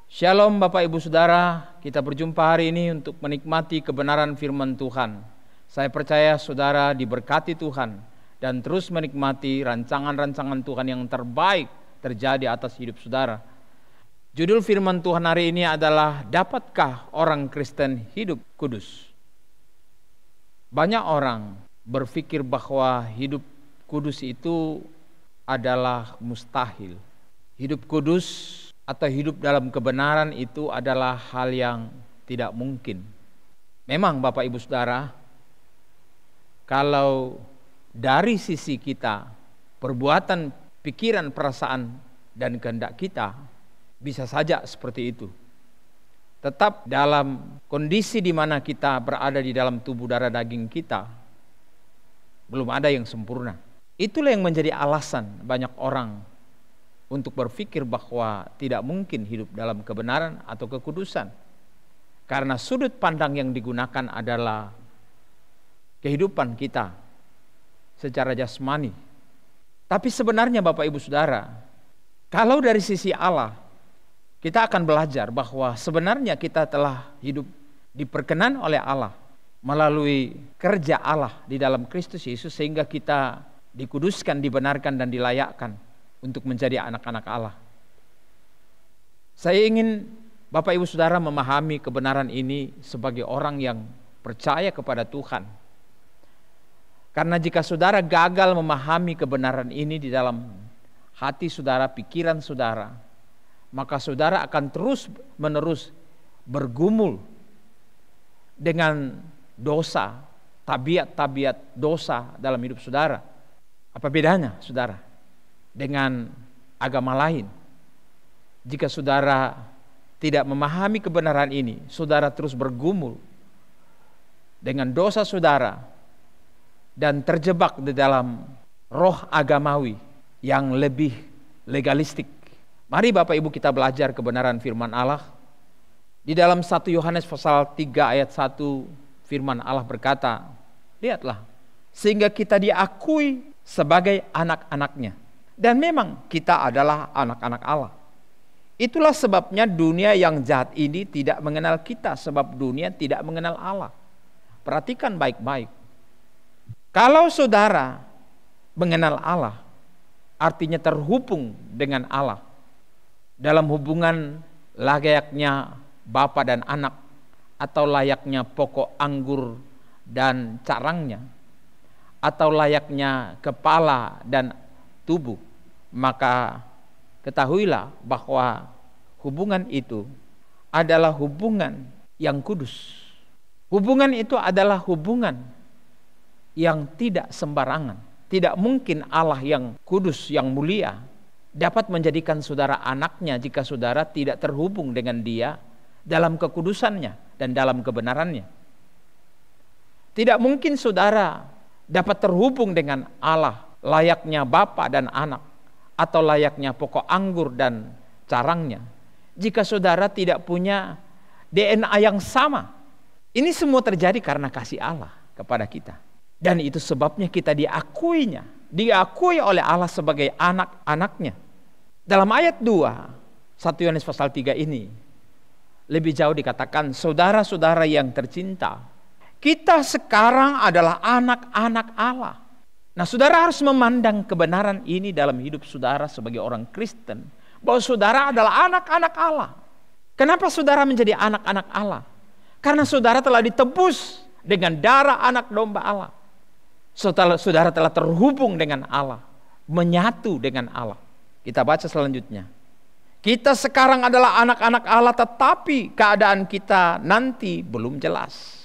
Shalom Bapak Ibu Saudara, kita berjumpa hari ini untuk menikmati kebenaran firman Tuhan. Saya percaya saudara diberkati Tuhan dan terus menikmati rancangan-rancangan Tuhan yang terbaik terjadi atas hidup saudara. Judul firman Tuhan hari ini adalah, dapatkah orang Kristen hidup kudus? Banyak orang berpikir bahwa hidup kudus itu adalah mustahil. Hidup kudus atau hidup dalam kebenaran itu adalah hal yang tidak mungkin. Memang Bapak Ibu Saudara, kalau dari sisi kita, perbuatan, pikiran, perasaan, dan kehendak kita bisa saja seperti itu. Tetap dalam kondisi di mana kita berada di dalam tubuh darah daging kita, belum ada yang sempurna. Itulah yang menjadi alasan banyak orang untuk berpikir bahwa tidak mungkin hidup dalam kebenaran atau kekudusan. Karena sudut pandang yang digunakan adalah kehidupan kita secara jasmani. Tapi sebenarnya Bapak Ibu Saudara, kalau dari sisi Allah, kita akan belajar bahwa sebenarnya kita telah hidup diperkenan oleh Allah melalui kerja Allah di dalam Kristus Yesus, sehingga kita dikuduskan, dibenarkan, dan dilayakkan untuk menjadi anak-anak Allah. Saya ingin Bapak Ibu Saudara memahami kebenaran ini sebagai orang yang percaya kepada Tuhan. Karena jika saudara gagal memahami kebenaran ini di dalam hati saudara, pikiran saudara, maka saudara akan terus-menerus bergumul dengan dosa, tabiat-tabiat dosa dalam hidup saudara. Apa bedanya saudara dengan agama lain? Jika saudara tidak memahami kebenaran ini, saudara terus bergumul dengan dosa saudara dan terjebak di dalam roh agamawi yang lebih legalistik. Mari Bapak Ibu kita belajar kebenaran firman Allah. Di dalam 1 Yohanes pasal 3 ayat 1, firman Allah berkata, lihatlah, sehingga kita diakui sebagai anak-anaknya. Dan memang kita adalah anak-anak Allah. Itulah sebabnya dunia yang jahat ini tidak mengenal kita, sebab dunia tidak mengenal Allah. Perhatikan baik-baik. Kalau saudara mengenal Allah, artinya terhubung dengan Allah dalam hubungan layaknya bapa dan anak, atau layaknya pokok anggur dan carangnya, atau layaknya kepala dan tubuh, maka ketahuilah bahwa hubungan itu adalah hubungan yang kudus. Hubungan itu adalah hubungan yang tidak sembarangan. Tidak mungkin Allah yang kudus, yang mulia, dapat menjadikan saudara anaknya jika saudara tidak terhubung dengan Dia dalam kekudusannya dan dalam kebenarannya. Tidak mungkin saudara dapat terhubung dengan Allah layaknya bapa dan anak, atau layaknya pokok anggur dan carangnya, jika saudara tidak punya DNA yang sama. Ini semua terjadi karena kasih Allah kepada kita. Dan itu sebabnya kita diakui oleh Allah sebagai anak-anaknya. Dalam ayat 2, 1 Yohanes pasal 3 ini, lebih jauh dikatakan, saudara-saudara yang tercinta, kita sekarang adalah anak-anak Allah. Nah, saudara harus memandang kebenaran ini dalam hidup saudara sebagai orang Kristen, bahwa saudara adalah anak-anak Allah. Kenapa saudara menjadi anak-anak Allah? Karena saudara telah ditebus dengan darah anak domba Allah. Saudara telah terhubung dengan Allah, menyatu dengan Allah. Kita baca selanjutnya. Kita sekarang adalah anak-anak Allah, tetapi keadaan kita nanti belum jelas.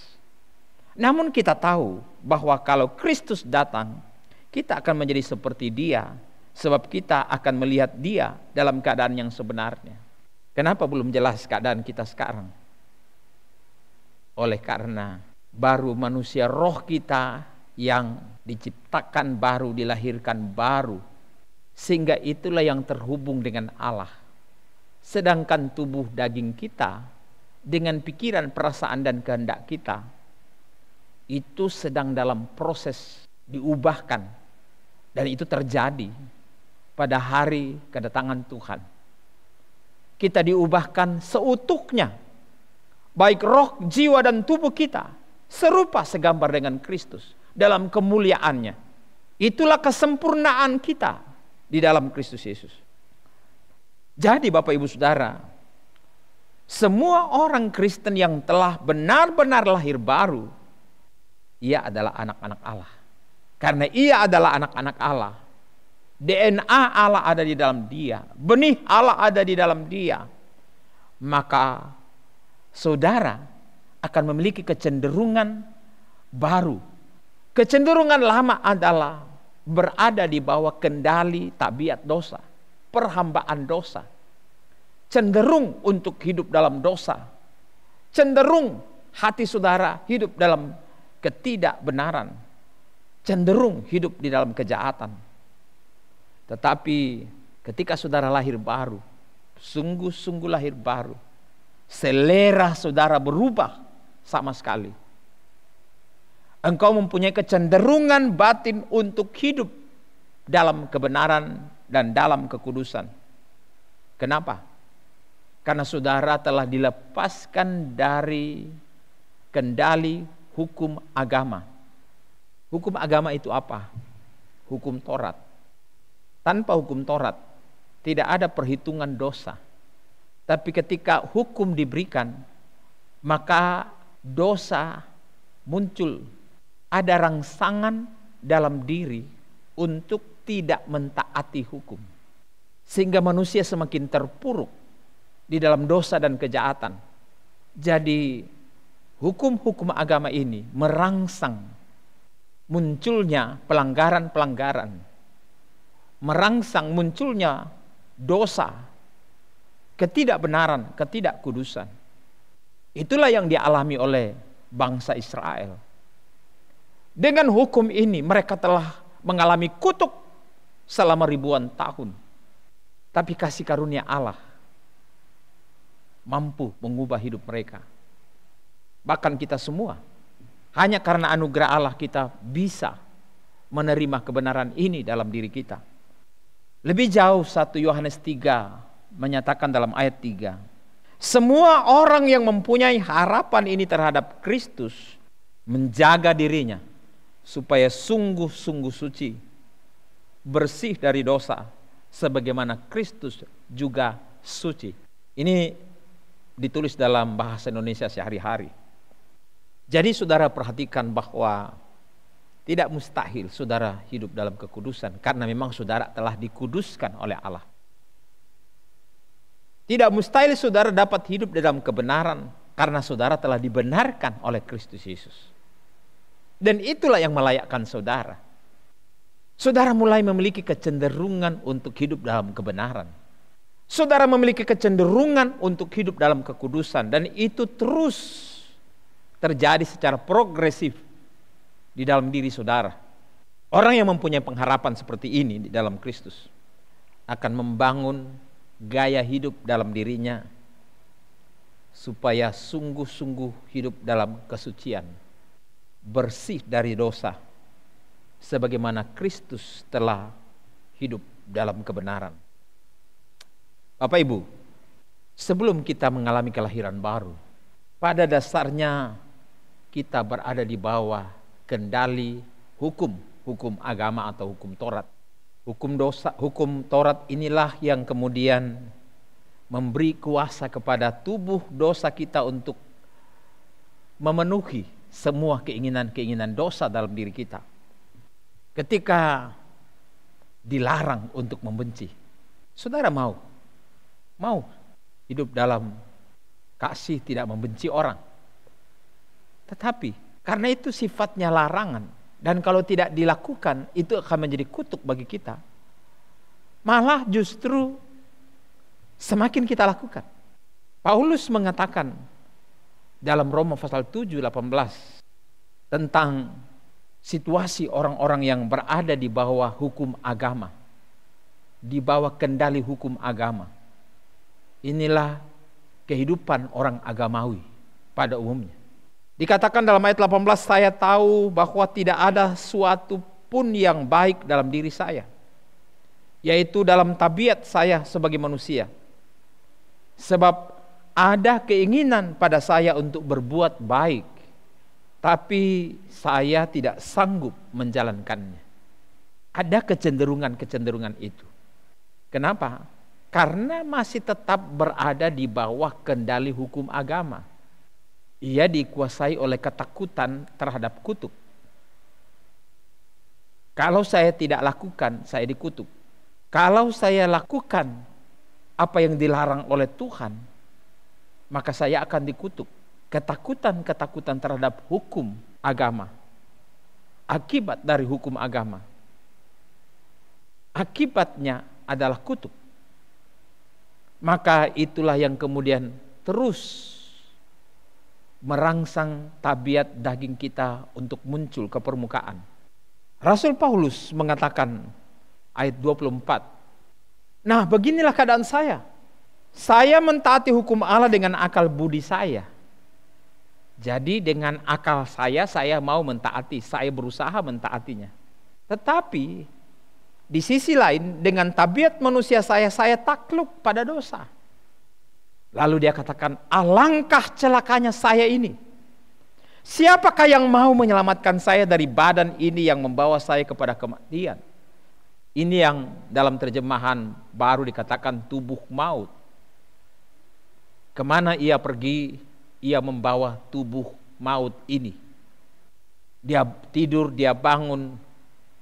Namun kita tahu bahwa kalau Kristus datang, kita akan menjadi seperti Dia, sebab kita akan melihat Dia dalam keadaan yang sebenarnya. Kenapa belum jelas keadaan kita sekarang? Oleh karena baru manusia roh kita yang diciptakan baru, dilahirkan baru, sehingga itulah yang terhubung dengan Allah. Sedangkan tubuh daging kita dengan pikiran, perasaan, dan kehendak kita itu sedang dalam proses diubahkan. Dan itu terjadi pada hari kedatangan Tuhan. kita diubahkan seutuhnya, baik roh, jiwa, dan tubuh kita serupa segambar dengan Kristus dalam kemuliaannya. Itulah kesempurnaan kita di dalam Kristus Yesus. Jadi Bapak Ibu Saudara, semua orang Kristen yang telah benar-benar lahir baru, ia adalah anak-anak Allah. Karena ia adalah anak-anak Allah, DNA Allah ada di dalam dia, benih Allah ada di dalam dia, maka saudara akan memiliki kecenderungan baru. Kecenderungan lama adalah berada di bawah kendali tabiat dosa, perhambaan dosa. Cenderung untuk hidup dalam dosa. Cenderung hati saudara hidup dalam ketidakbenaran. Cenderung hidup di dalam kejahatan. Tetapi ketika saudara lahir baru, sungguh-sungguh lahir baru, selera saudara berubah sama sekali. Engkau mempunyai kecenderungan batin untuk hidup dalam kebenaran dan dalam kekudusan. Kenapa? Karena saudara telah dilepaskan dari kendali hukum agama. Hukum agama itu apa? Hukum Taurat. Tanpa hukum Taurat tidak ada perhitungan dosa. Tapi ketika hukum diberikan, maka dosa muncul. Ada rangsangan dalam diri untuk tidak mentaati hukum. Sehingga manusia semakin terpuruk di dalam dosa dan kejahatan. Jadi hukum-hukum agama ini merangsang munculnya pelanggaran-pelanggaran. Merangsang munculnya dosa, ketidakbenaran, ketidakkudusan. Itulah yang dialami oleh bangsa Israel. Dengan hukum ini mereka telah mengalami kutuk selama ribuan tahun. Tapi kasih karunia Allah mampu mengubah hidup mereka. Bahkan kita semua, hanya karena anugerah Allah kita bisa menerima kebenaran ini dalam diri kita. Lebih jauh 1 Yohanes 3 menyatakan dalam ayat 3, semua orang yang mempunyai harapan ini terhadap Kristus menjaga dirinya supaya sungguh-sungguh suci, bersih dari dosa, sebagaimana Kristus juga suci. Ini ditulis dalam bahasa Indonesia sehari-hari. Jadi saudara perhatikan bahwa tidak mustahil saudara hidup dalam kekudusan, karena memang saudara telah dikuduskan oleh Allah. Tidak mustahil saudara dapat hidup dalam kebenaran, karena saudara telah dibenarkan oleh Kristus Yesus. Dan itulah yang melayakkan saudara. Saudara mulai memiliki kecenderungan untuk hidup dalam kebenaran. Saudara memiliki kecenderungan untuk hidup dalam kekudusan. Dan itu terus terjadi secara progresif di dalam diri saudara. Orang yang mempunyai pengharapan seperti ini di dalam Kristus akan membangun gaya hidup dalam dirinya supaya sungguh-sungguh hidup dalam kesucian, bersih dari dosa, sebagaimana Kristus telah hidup dalam kebenaran. Bapak Ibu, sebelum kita mengalami kelahiran baru, pada dasarnya kita berada di bawah kendali hukum agama atau hukum Taurat. Hukum Taurat inilah yang kemudian memberi kuasa kepada tubuh dosa kita untuk memenuhi semua keinginan-keinginan dosa dalam diri kita. Ketika dilarang untuk membenci, saudara mau hidup dalam kasih, tidak membenci orang. Tetapi karena itu sifatnya larangan, dan kalau tidak dilakukan itu akan menjadi kutuk bagi kita. Malah justru semakin kita lakukan. Paulus mengatakan dalam Roma pasal 7:18 tentang situasi orang-orang yang berada di bawah hukum agama, di bawah kendali hukum agama. Inilah kehidupan orang agamawi pada umumnya. Dikatakan dalam ayat 18, saya tahu bahwa tidak ada suatu pun yang baik dalam diri saya, yaitu dalam tabiat saya sebagai manusia. Sebab ada keinginan pada saya untuk berbuat baik, tapi saya tidak sanggup menjalankannya. Ada kecenderungan-kecenderungan itu. Kenapa? Karena masih tetap berada di bawah kendali hukum agama. Ia dikuasai oleh ketakutan terhadap kutuk. Kalau saya tidak lakukan, saya dikutuk. Kalau saya lakukan apa yang dilarang oleh Tuhan, maka saya akan dikutuk. Ketakutan-ketakutan terhadap hukum agama. Akibat dari hukum agama. Akibatnya adalah kutuk. Maka itulah yang kemudian terus merangsang tabiat daging kita untuk muncul ke permukaan. Rasul Paulus mengatakan ayat 24. Nah, beginilah keadaan saya. Saya mentaati hukum Allah dengan akal budi saya. Jadi dengan akal saya mau mentaati, saya berusaha mentaatinya. Tetapi di sisi lain dengan tabiat manusia saya takluk pada dosa. Lalu dia katakan, alangkah celakanya saya ini. Siapakah yang mau menyelamatkan saya dari badan ini yang membawa saya kepada kematian? Ini yang dalam terjemahan baru dikatakan tubuh maut. Kemana ia pergi, ia membawa tubuh maut ini. Dia tidur, dia bangun,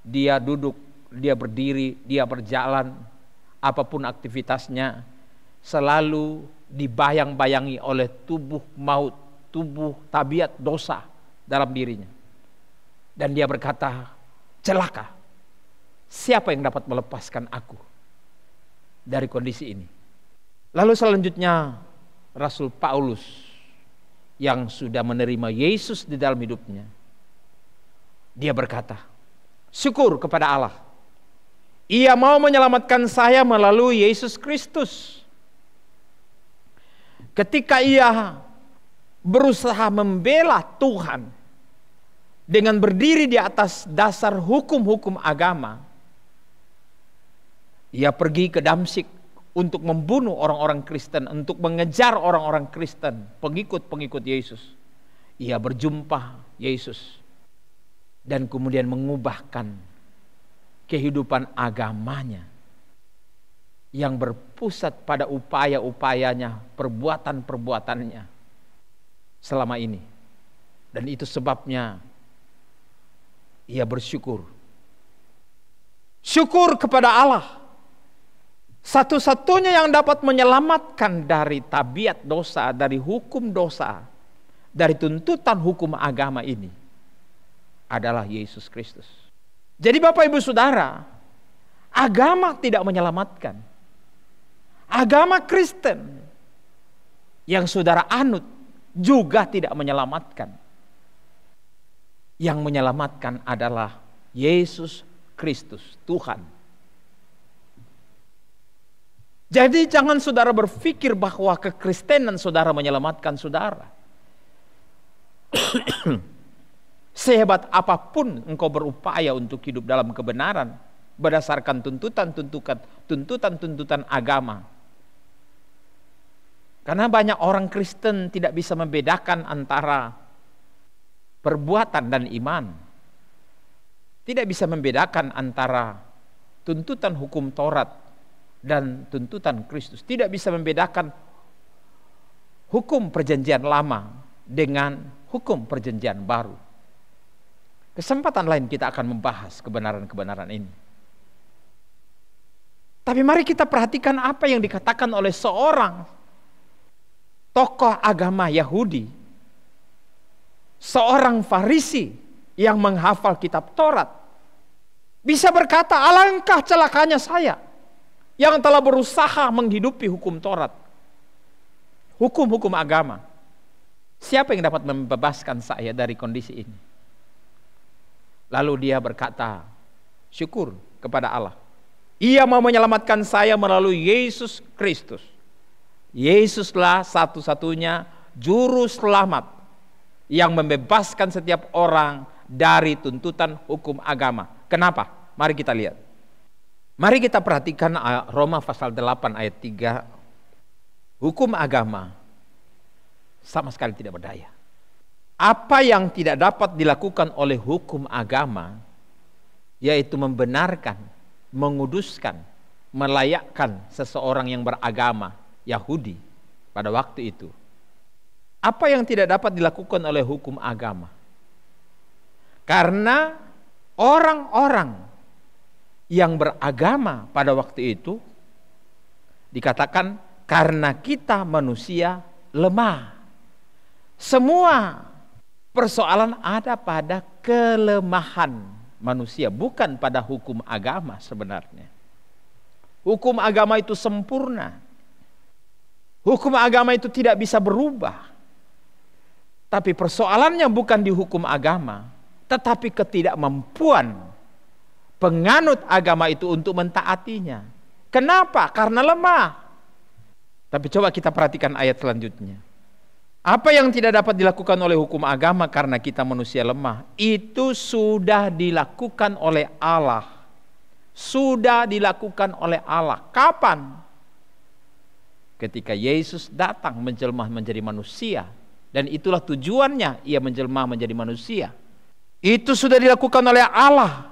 dia duduk, dia berdiri, dia berjalan, apapun aktivitasnya, selalu dibayang-bayangi oleh tubuh maut, tubuh tabiat dosa dalam dirinya. Dan dia berkata, celaka, siapa yang dapat melepaskan aku dari kondisi ini? Lalu selanjutnya Rasul Paulus yang sudah menerima Yesus di dalam hidupnya, dia berkata, syukur kepada Allah. Ia mau menyelamatkan saya melalui Yesus Kristus. Ketika ia berusaha membela Tuhan dengan berdiri di atas dasar hukum-hukum agama, ia pergi ke Damsyik untuk membunuh orang-orang Kristen, untuk mengejar orang-orang Kristen, pengikut-pengikut Yesus. Ia berjumpa Yesus dan kemudian mengubahkan kehidupan agamanya yang berpusat pada upaya-upayanya, perbuatan-perbuatannya selama ini. Dan itu sebabnya ia bersyukur. Syukur kepada Allah. Satu-satunya yang dapat menyelamatkan dari tabiat dosa, dari hukum dosa, dari tuntutan hukum agama ini adalah Yesus Kristus. Jadi Bapak Ibu Saudara, agama tidak menyelamatkan. Agama Kristen yang saudara anut juga tidak menyelamatkan. Yang menyelamatkan adalah Yesus Kristus, Tuhan. Jadi jangan saudara berpikir bahwa kekristenan saudara menyelamatkan saudara. Sehebat apapun engkau berupaya untuk hidup dalam kebenaran berdasarkan tuntutan-tuntutan agama. Karena banyak orang Kristen tidak bisa membedakan antara perbuatan dan iman. Tidak bisa membedakan antara tuntutan hukum Taurat dan tuntutan Kristus. Tidak bisa membedakan hukum perjanjian lama dengan hukum perjanjian baru. Kesempatan lain kita akan membahas kebenaran-kebenaran ini. Tapi mari kita perhatikan apa yang dikatakan oleh seorang tokoh agama Yahudi, seorang Farisi yang menghafal kitab Taurat, bisa berkata, alangkah celakanya saya yang telah berusaha menghidupi hukum Taurat, hukum-hukum agama. Siapa yang dapat membebaskan saya dari kondisi ini? Lalu dia berkata, syukur kepada Allah. Ia mau menyelamatkan saya melalui Yesus Kristus. Yesuslah satu-satunya juru selamat yang membebaskan setiap orang dari tuntutan hukum agama. Kenapa? Mari kita lihat. Mari kita perhatikan Roma pasal 8 ayat 3. hukum agama sama sekali tidak berdaya. Apa yang tidak dapat dilakukan oleh hukum agama, yaitu membenarkan, menguduskan, melayakkan seseorang yang beragama Yahudi pada waktu itu. Apa yang tidak dapat dilakukan oleh hukum agama? Karena orang-orang yang beragama pada waktu itu dikatakan karena kita manusia lemah. Semua persoalan ada pada kelemahan manusia, bukan pada hukum agama sebenarnya. Hukum agama itu sempurna. Hukum agama itu tidak bisa berubah. Tapi persoalannya bukan di hukum agama, tetapi ketidakmampuan penganut agama itu untuk mentaatinya. Kenapa? Karena lemah. Tapi coba kita perhatikan ayat selanjutnya. Apa yang tidak dapat dilakukan oleh hukum agama karena kita manusia lemah, itu sudah dilakukan oleh Allah. Sudah dilakukan oleh Allah. Kapan? Ketika Yesus datang menjelma menjadi manusia. Dan itulah tujuannya, ia menjelma menjadi manusia. Itu sudah dilakukan oleh Allah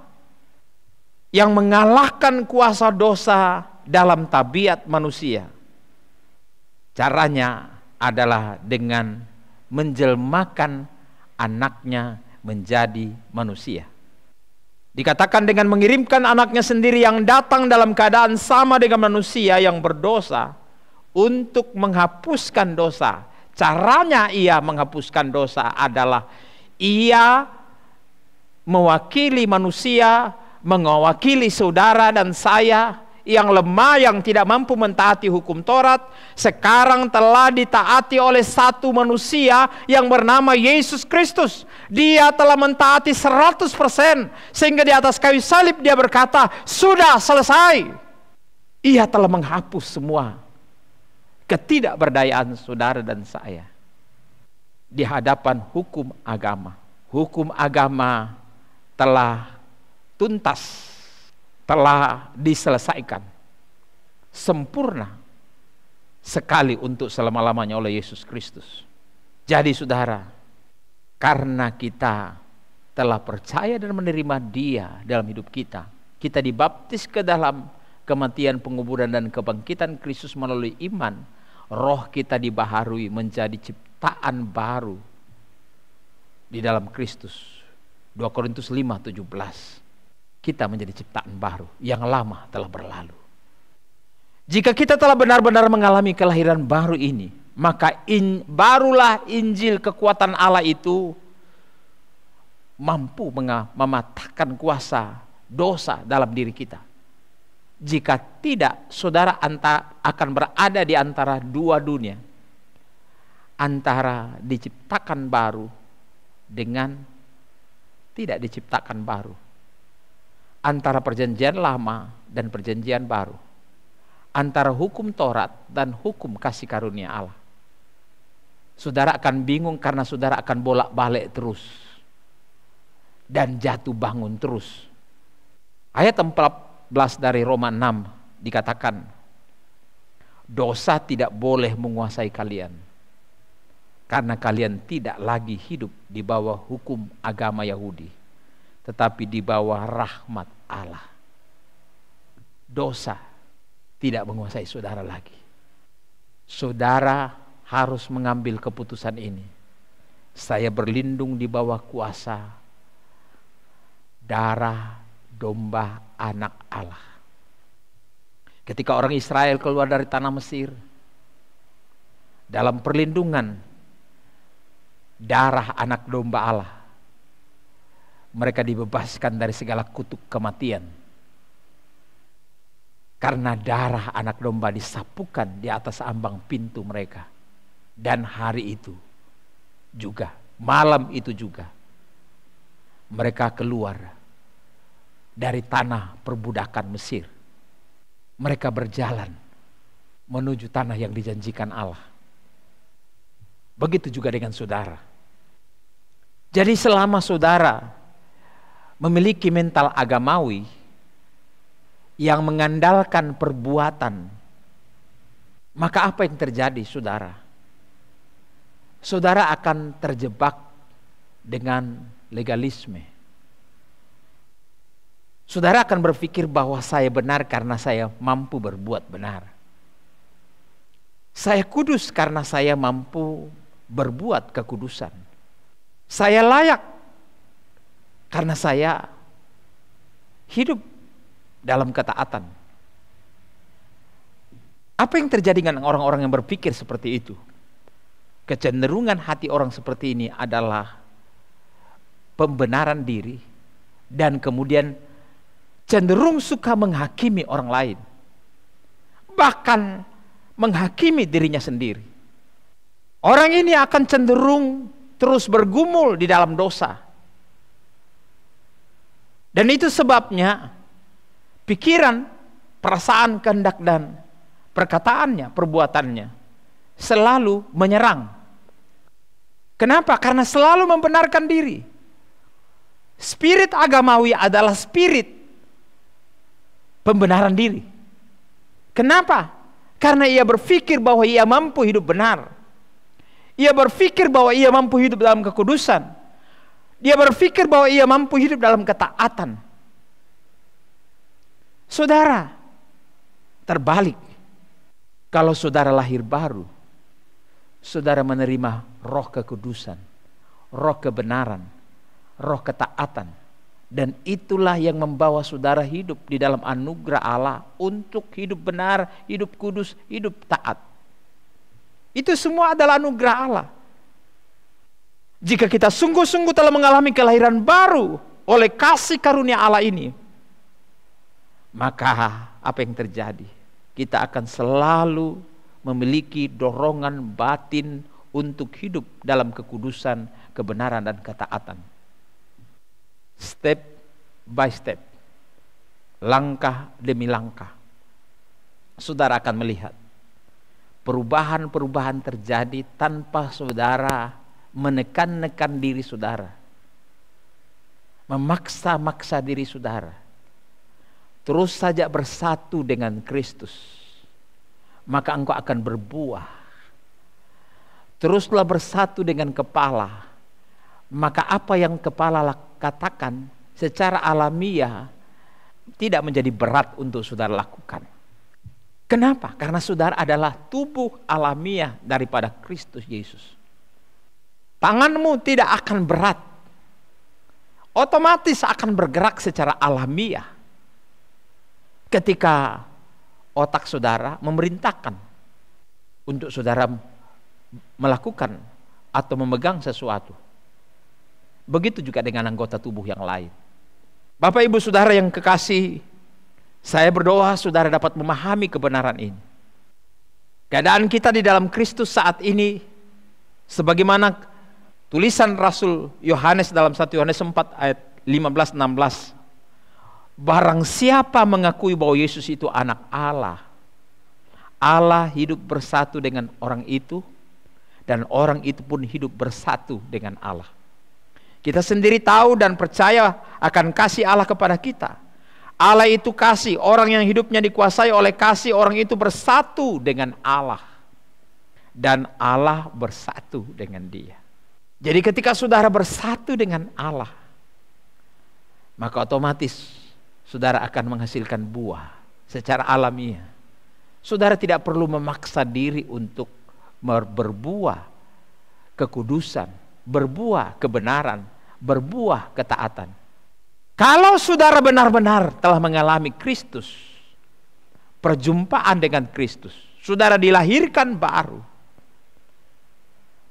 yang mengalahkan kuasa dosa dalam tabiat manusia. Caranya adalah dengan menjelmakan anaknya menjadi manusia. Dikatakan dengan mengirimkan anaknya sendiri yang datang dalam keadaan sama dengan manusia yang berdosa untuk menghapuskan dosa. Caranya ia menghapuskan dosa adalah ia mewakili manusia, mewakili saudara dan saya yang lemah, yang tidak mampu mentaati hukum Taurat, sekarang telah ditaati oleh satu manusia yang bernama Yesus Kristus. Dia telah mentaati 100%, sehingga di atas kayu salib dia berkata, sudah selesai. Ia telah menghapus semua ketidakberdayaan saudara dan saya di hadapan hukum agama. Hukum agama telah tuntas, telah diselesaikan sempurna sekali untuk selama-lamanya oleh Yesus Kristus. Jadi saudara, karena kita telah percaya dan menerima Dia dalam hidup kita, kita dibaptis ke dalam kematian, penguburan dan kebangkitan Kristus melalui iman, roh kita dibaharui menjadi ciptaan baru di dalam Kristus. 2 Korintus 5:17. Kita menjadi ciptaan baru, yang lama telah berlalu. Jika kita telah benar-benar mengalami kelahiran baru ini, maka barulah Injil kekuatan Allah itu mampu mematahkan kuasa dosa dalam diri kita. Jika tidak, saudara akan berada di antara dua dunia, antara diciptakan baru dengan tidak diciptakan baru, antara perjanjian lama dan perjanjian baru, antara hukum Taurat dan hukum kasih karunia Allah. Saudara akan bingung karena saudara akan bolak-balik terus dan jatuh bangun terus. Ayat 14 dari Roma 6 dikatakan, dosa tidak boleh menguasai kalian karena kalian tidak lagi hidup di bawah hukum agama Yahudi, tetapi di bawah rahmat Allah. Dosa tidak menguasai saudara lagi. Saudara harus mengambil keputusan ini. Saya berlindung di bawah kuasa darah domba anak Allah. Ketika orang Israel keluar dari tanah Mesir, dalam perlindungan darah anak domba Allah, mereka dibebaskan dari segala kutuk kematian. Karena darah anak domba disapukan di atas ambang pintu mereka. Dan hari itu juga, malam itu juga, mereka keluar dari tanah perbudakan Mesir. Mereka berjalan menuju tanah yang dijanjikan Allah. Begitu juga dengan saudara. Jadi selama saudara memiliki mental agamawi yang mengandalkan perbuatan maka apa yang terjadi, saudara? Saudara akan terjebak dengan legalisme. Saudara akan berpikir bahwa saya benar karena saya mampu berbuat benar. Saya kudus karena saya mampu berbuat kekudusan. Saya layak karena saya hidup dalam ketaatan. Apa yang terjadi dengan orang-orang yang berpikir seperti itu? Kecenderungan hati orang seperti ini adalah pembenaran diri dan kemudian cenderung suka menghakimi orang lain, bahkan menghakimi dirinya sendiri. Orang ini akan cenderung terus bergumul di dalam dosa. Dan itu sebabnya pikiran, perasaan, kehendak dan perkataannya, perbuatannya selalu menyerang. Kenapa? Karena selalu membenarkan diri. Spirit agamawi adalah spirit pembenaran diri. Kenapa? Karena ia berpikir bahwa ia mampu hidup benar. Ia berpikir bahwa ia mampu hidup dalam kekudusan. Dia berpikir bahwa ia mampu hidup dalam ketaatan. Saudara, terbalik. Kalau saudara lahir baru, saudara menerima roh kekudusan, roh kebenaran, roh ketaatan. Dan itulah yang membawa saudara hidup di dalam anugerah Allah untuk hidup benar, hidup kudus, hidup taat. Itu semua adalah anugerah Allah. Jika kita sungguh-sungguh telah mengalami kelahiran baru oleh kasih karunia Allah ini, maka apa yang terjadi? Kita akan selalu memiliki dorongan batin untuk hidup dalam kekudusan, kebenaran, dan ketaatan. Step by step, langkah demi langkah, saudara akan melihat perubahan-perubahan terjadi tanpa saudara menekan-nekan diri saudara, memaksa-maksa diri saudara. Terus saja bersatu dengan Kristus, maka engkau akan berbuah. Teruslah bersatu dengan kepala, maka apa yang kepala katakan secara alamiah tidak menjadi berat untuk saudara lakukan. Kenapa? Karena saudara adalah tubuh alamiah daripada Kristus Yesus. Tanganmu tidak akan berat, otomatis akan bergerak secara alamiah ketika otak saudara memerintahkan untuk saudara melakukan atau memegang sesuatu. Begitu juga dengan anggota tubuh yang lain. Bapak Ibu Saudara yang kekasih, saya berdoa saudara dapat memahami kebenaran ini. Keadaan kita di dalam Kristus saat ini, sebagaimana tulisan Rasul Yohanes dalam 1 Yohanes 4 ayat 15-16. Barang siapa mengakui bahwa Yesus itu anak Allah, Allah hidup bersatu dengan orang itu, dan orang itu pun hidup bersatu dengan Allah. Kita sendiri tahu dan percaya akan kasih Allah kepada kita. Allah itu kasih, orang yang hidupnya dikuasai oleh kasih, orang itu bersatu dengan Allah. Dan Allah bersatu dengan dia. Jadi ketika saudara bersatu dengan Allah, maka otomatis saudara akan menghasilkan buah secara alamiah. Saudara tidak perlu memaksa diri untuk berbuah kekudusan, berbuah kebenaran, berbuah ketaatan. Kalau saudara benar-benar telah mengalami Kristus, perjumpaan dengan Kristus, saudara dilahirkan baru,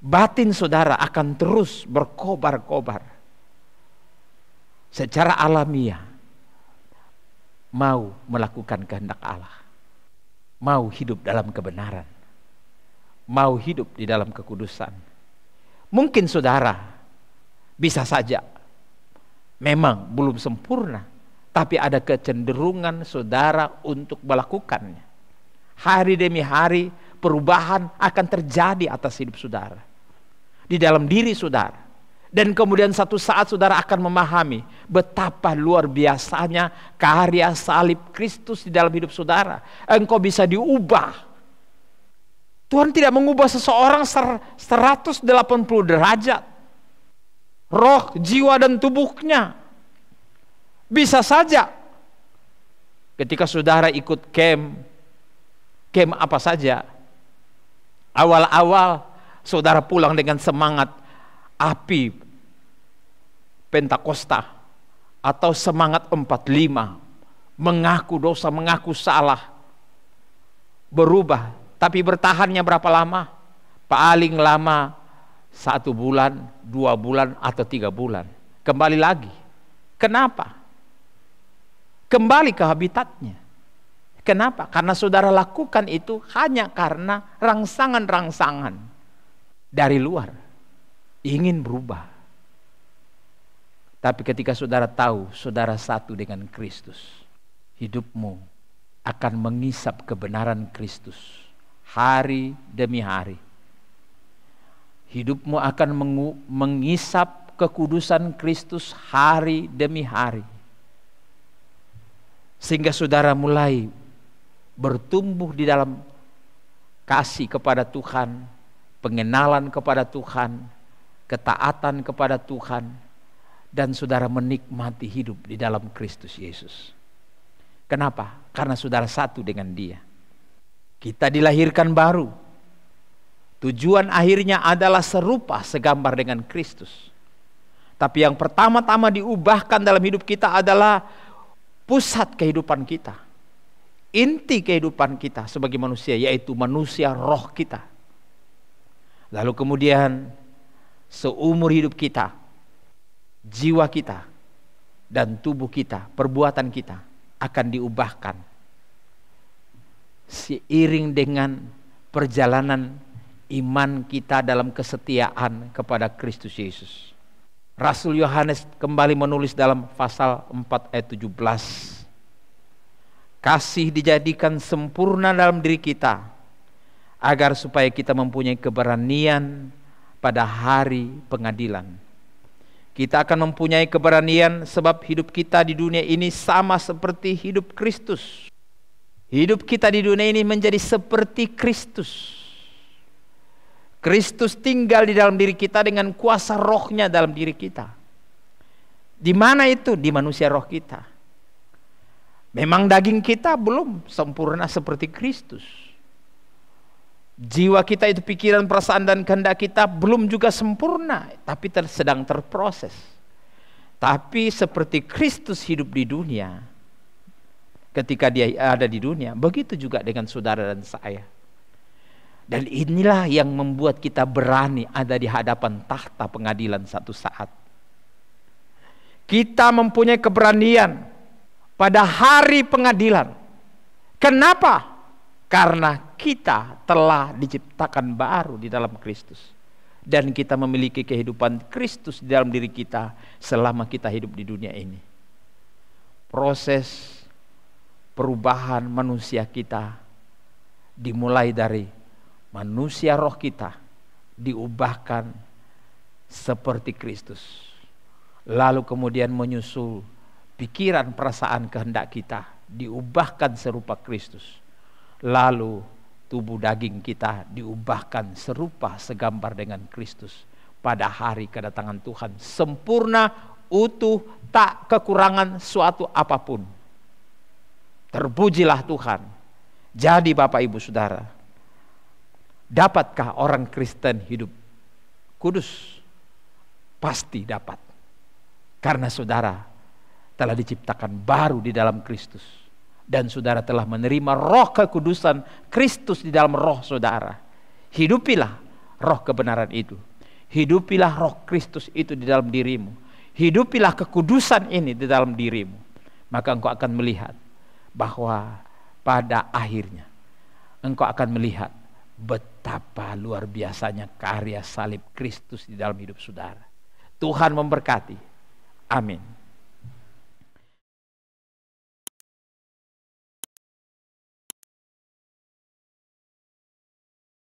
batin saudara akan terus berkobar-kobar secara alamiah, mau melakukan kehendak Allah, mau hidup dalam kebenaran, mau hidup di dalam kekudusan. Mungkin saudara bisa saja memang belum sempurna, tapi ada kecenderungan saudara untuk melakukannya. Hari demi hari perubahan akan terjadi atas hidup saudara, di dalam diri saudara. Dan kemudian satu saat saudara akan memahami betapa luar biasanya karya salib Kristus di dalam hidup saudara. Engkau bisa diubah Tuhan tidak mengubah seseorang 180 derajat. Roh, jiwa, dan tubuhnya. Bisa saja ketika saudara ikut camp apa saja, awal-awal saudara pulang dengan semangat api Pentakosta atau semangat 45, mengaku dosa, mengaku salah, berubah. Tapi bertahannya berapa lama? Paling lama 1 bulan, 2 bulan, atau 3 bulan. Kembali lagi. Kenapa? Kembali ke habitatnya. Kenapa? Karena saudara lakukan itu hanya karena rangsangan-rangsangan dari luar. Ingin berubah. Tapi ketika saudara tahu saudara satu dengan Kristus, hidupmu akan mengisap kebenaran Kristus hari demi hari. Hidupmu akan mengisap kekudusan Kristus hari demi hari. Sehingga saudara mulai bertumbuh di dalam kasih kepada Tuhan, pengenalan kepada Tuhan, ketaatan kepada Tuhan, dan saudara menikmati hidup di dalam Kristus Yesus. Kenapa? Karena saudara satu dengan Dia. Kita dilahirkan baru. Tujuan akhirnya adalah serupa, segambar dengan Kristus. Tapi yang pertama-tama diubahkan dalam hidup kita adalah pusat kehidupan kita, inti kehidupan kita sebagai manusia, yaitu manusia roh kita. Lalu kemudian seumur hidup kita, jiwa kita dan tubuh kita, perbuatan kita akan diubahkan seiring dengan perjalanan iman kita dalam kesetiaan kepada Kristus Yesus. Rasul Yohanes kembali menulis dalam pasal 4 ayat 17. Kasih dijadikan sempurna dalam diri kita, agar supaya kita mempunyai keberanian pada hari pengadilan. Kita akan mempunyai keberanian sebab hidup kita di dunia ini sama seperti hidup Kristus. Hidup kita di dunia ini menjadi seperti Kristus. Kristus tinggal di dalam diri kita dengan kuasa rohnya dalam diri kita. Di mana itu? Di manusia roh kita. Memang daging kita belum sempurna seperti Kristus. Jiwa kita itu, pikiran, perasaan, dan kehendak kita belum juga sempurna, tapi sedang terproses. Tapi seperti Kristus hidup di dunia, ketika Dia ada di dunia, begitu juga dengan saudara dan saya. Dan inilah yang membuat kita berani ada di hadapan tahta pengadilan satu saat. Kita mempunyai keberanian pada hari pengadilan. Kenapa? Karena kita telah diciptakan baru di dalam Kristus. Dan kita memiliki kehidupan Kristus di dalam diri kita selama kita hidup di dunia ini. Proses perubahan manusia kita dimulai dari manusia roh kita diubahkan seperti Kristus. Lalu kemudian menyusul pikiran, perasaan, kehendak kita diubahkan serupa Kristus. Lalu tubuh daging kita diubahkan serupa, segambar dengan Kristus pada hari kedatangan Tuhan. Sempurna, utuh, tak kekurangan suatu apapun. Terpujilah Tuhan. Jadi Bapak Ibu Saudara, dapatkah orang Kristen hidup kudus? Pasti dapat. Karena saudara telah diciptakan baru di dalam Kristus. Dan saudara telah menerima roh kekudusan Kristus di dalam roh saudara. Hidupilah roh kebenaran itu. Hidupilah roh Kristus itu di dalam dirimu. Hidupilah kekudusan ini di dalam dirimu. Maka engkau akan melihat bahwa pada akhirnya engkau akan melihat betapa luar biasanya karya salib Kristus di dalam hidup saudara. Tuhan memberkati. Amin.